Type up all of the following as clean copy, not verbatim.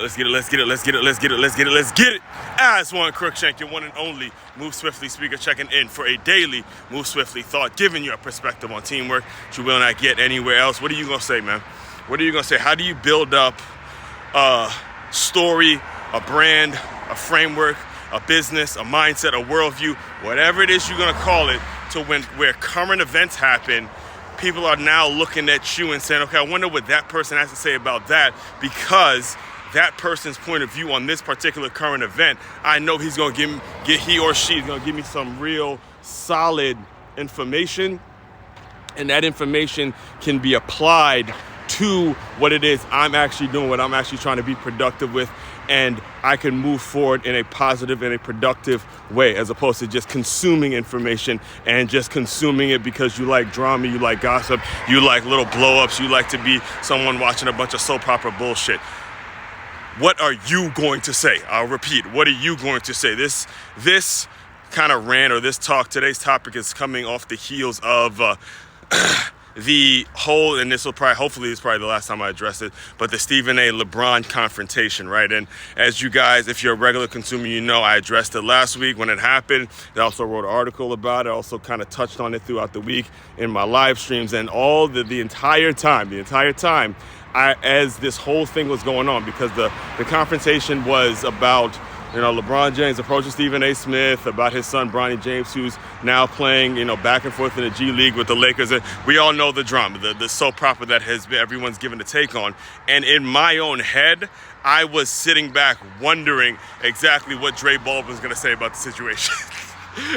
Let's get it. As one Crookshank, your one and only Move Swiftly speaker, checking in for a daily Move Swiftly thought, giving you a perspective on teamwork that you will not get anywhere else. What are you going to say, man? What are you going to say? How do you build up a story, a brand, a framework, a business, a mindset, a worldview, whatever it is you're going to call it, to where current events happen, people are now looking at you and saying, okay, I wonder what that person has to say about that, because that person's point of view on this particular current event, I know he's going to he or she is going to give me some real solid information, and that information can be applied to what it is I'm actually doing, what I'm actually trying to be productive with, and I can move forward in a positive and a productive way, as opposed to just consuming information and just consuming it because you like drama, you like gossip, you like little blow-ups, you like to be someone watching a bunch of soap opera bullshit. What are you going to say? I'll repeat, what are you going to say? This kind of rant, or this talk, today's topic, is coming off the heels of the whole, and hopefully this is probably the last time I address it, but the Stephen A. LeBron confrontation, right? And as you guys, if you're a regular consumer, you know I addressed it last week when it happened. I also wrote an article about it. I also kind of touched on it throughout the week in my live streams, and all the entire time, as this whole thing was going on, because the confrontation was about, LeBron James approaching Stephen A. Smith about his son, Bronny James, who's now playing, back and forth in the G League with the Lakers. And we all know the drama, the soap opera that everyone's given a take on. And in my own head, I was sitting back wondering exactly what Dre Baldwin was going to say about the situation.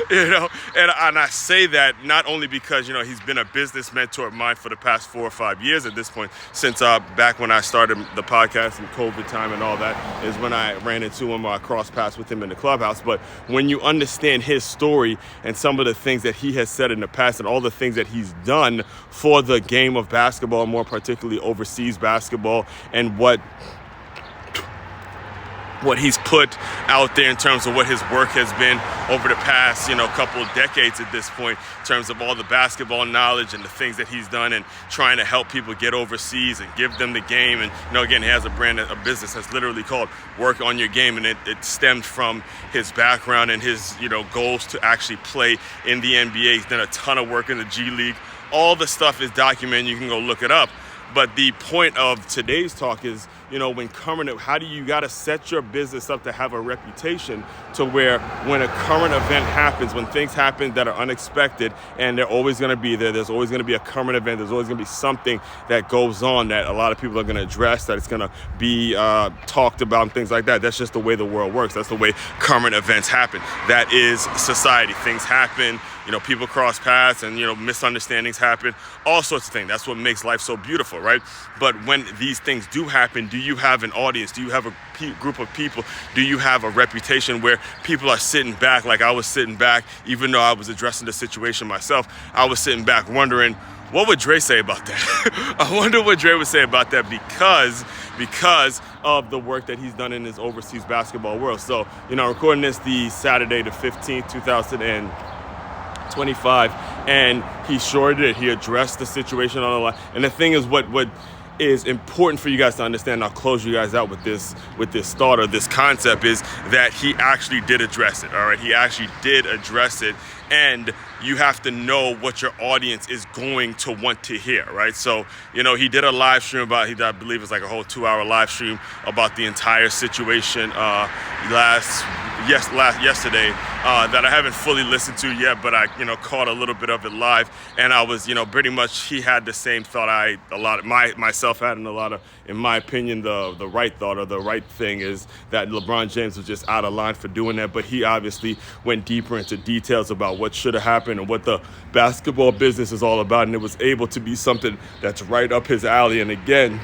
And I say that not only because, he's been a business mentor of mine for the past 4 or 5 years at this point, since back when I started the podcast and COVID time and all that is when I ran into him, I crossed paths with him in the clubhouse. But when you understand his story and some of the things that he has said in the past and all the things that he's done for the game of basketball, more particularly overseas basketball, and what he's put out there in terms of what his work has been over the past, couple of decades at this point, in terms of all the basketball knowledge and the things that he's done and trying to help people get overseas and give them the game. And, again, he has a business that's literally called Work on Your Game, and it stemmed from his background and his, goals to actually play in the NBA. He's done a ton of work in the G League. All the stuff is documented. You can go look it up. But the point of today's talk is, how do you got to set your business up to have a reputation to where when a current event happens, when things happen that are unexpected, and they're always going to be there, there's always going to be a current event, there's always going to be something that goes on that a lot of people are going to address, that it's going to be talked about and things like that. That's just the way the world works. That's the way current events happen. That is society. Things happen. People cross paths and, misunderstandings happen, all sorts of things. That's what makes life so beautiful, right? But when these things do happen, do you have an audience? Do you have a group of people? Do you have a reputation where people are sitting back, like I was sitting back, even though I was addressing the situation myself, I was sitting back wondering, what would Dre say about that? I wonder what Dre would say about that because of the work that he's done in his overseas basketball world. So, recording this the Saturday the 15th, 2025, and he sure did. He addressed the situation on the line. And the thing is, what is important for you guys to understand, I'll close you guys out with this thought or this concept, is that he actually did address it, all right? He actually did address it, and you have to know what your audience is going to want to hear, right? So, he did a live stream about, I believe it's like a whole 2-hour live stream about the entire situation yesterday that I haven't fully listened to yet, but I, caught a little bit of it live, and I was, pretty much he had the same thought myself had, and a lot of, in my opinion, the right thought or the right thing is that LeBron James was just out of line for doing that, but he obviously went deeper into details about what should have happened and what the basketball business is all about, and it was able to be something that's right up his alley. And again,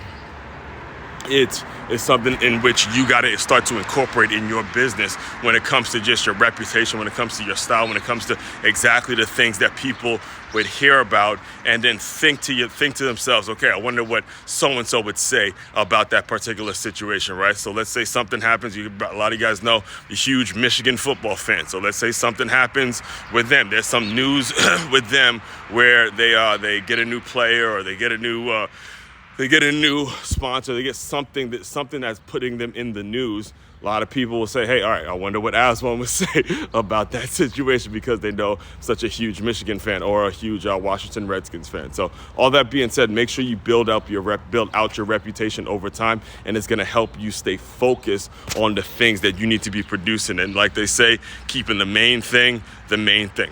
it is something in which you got to start to incorporate in your business when it comes to just your reputation, when it comes to your style, when it comes to exactly the things that people would hear about, and then think to themselves, okay, I wonder what so-and-so would say about that particular situation, right? So let's say something happens. A lot of you guys know a huge Michigan football fan. So let's say something happens with them. There's some news with them where they get a new player or they get a new they get a new sponsor, they get something that's putting them in the news, a lot of people will say, hey, all right, I wonder what Aswan would say about that situation, because they know such a huge Michigan fan or a huge Washington Redskins fan. So all that being said, make sure you build out your reputation over time, and it's going to help you stay focused on the things that you need to be producing. And like they say, keeping the main thing, all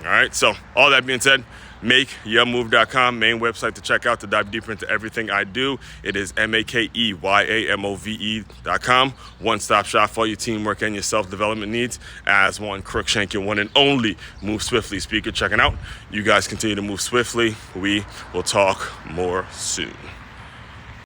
right? So all that being said, MakeYaMove.com, main website to check out to dive deeper into everything I do. It is MakeYaMove.com. One-stop shop for your teamwork and your self-development needs. Aswan Cruikshank, your one and only Move Swiftly speaker, checking out. You guys continue to move swiftly. We will talk more soon.